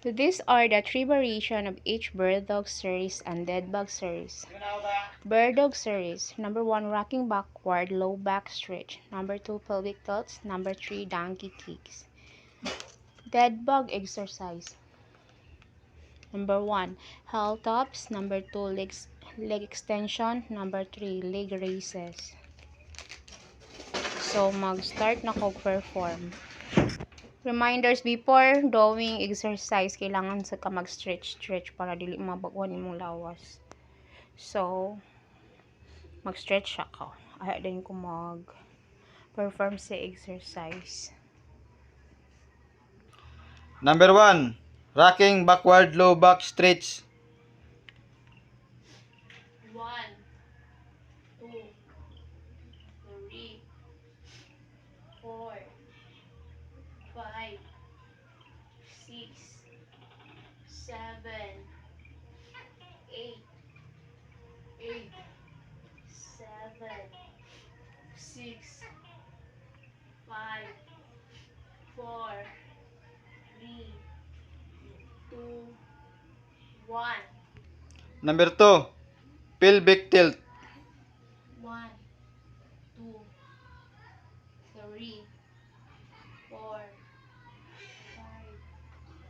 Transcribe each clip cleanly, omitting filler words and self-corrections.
So these are the three variations of each bird dog series and dead bug series. Bird dog series. Number 1, rocking backward, low back stretch. Number 2, pelvic tilts. Number 3, donkey kicks. Dead bug exercise. Number 1, heel taps. Number 2, leg extension. Number 3, leg raises. So, mag-start na ko perform. Reminders before doing exercise, kailangan sa ka mag-stretch para dili mabagwan imong lawas. So, mag-stretch ako. Ay, din ko mag-perform sa exercise. Number 1, rocking backward low back stretch. 1, 2, 3, 4, 5, 6, 7, 8, 8, 7, 6, 5, 4, 3, 2, 1. Number 2, pelvic tilt. 1, 2, 3, 4, 5,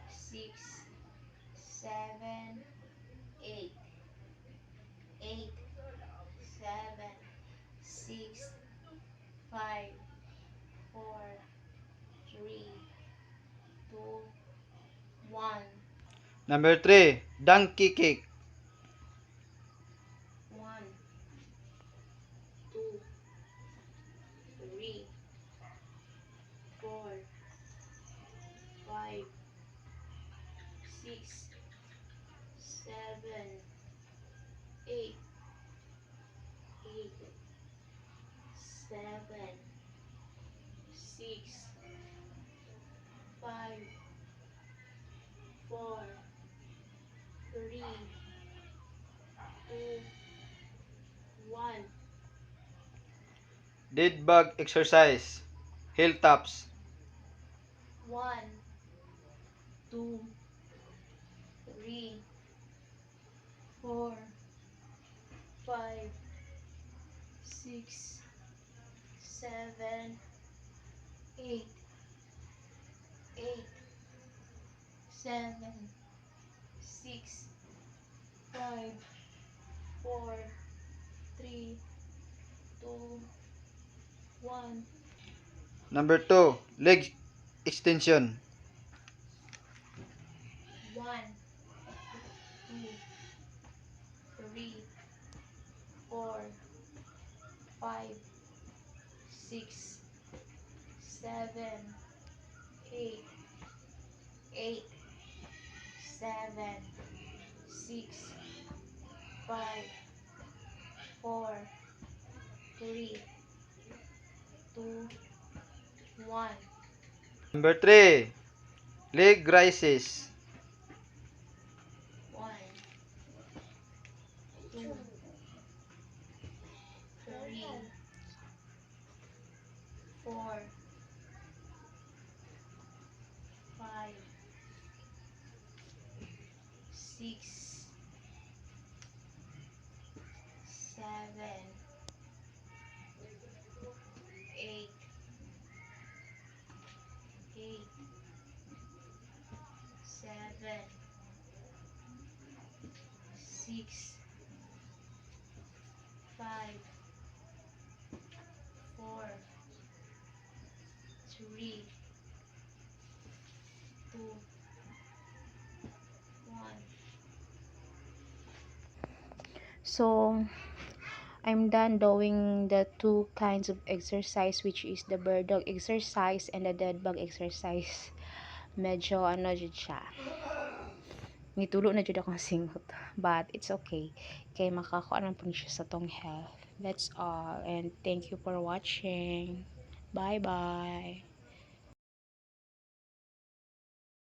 6, 7, 8, 8, 7, 6, 5, 4, 3, 2, 1. Number 3, donkey kick. 1, 2, 3, 4, 5, 6, 7, 8, 8, 7, 6, 5, 4, 3, 2, 1. Dead bug exercise. Heel taps. 1, 2, 3, 4, 5, 6, 7, 8, 8, 7, 6, 5, 4, 3, 2, 1. Number 2, leg extension. 1, 2, 3, 4, 5, 6, 7, 8, 8, 7, 6, 5, 4, 3, 2, 1. Number 3, leg raises. 1, 2, 3, 4, 5, 6, 7, 8, 8, 7, 6, 5, 4, 3, 2, 1. So, I'm done doing the two kinds of exercise, which is the bird dog exercise and the dead bug exercise. Medyo ano jud siya. Nitulo na jud akong singot. But it's okay. Kay makakuan po siya sa tong health. That's all. And thank you for watching. Bye-bye.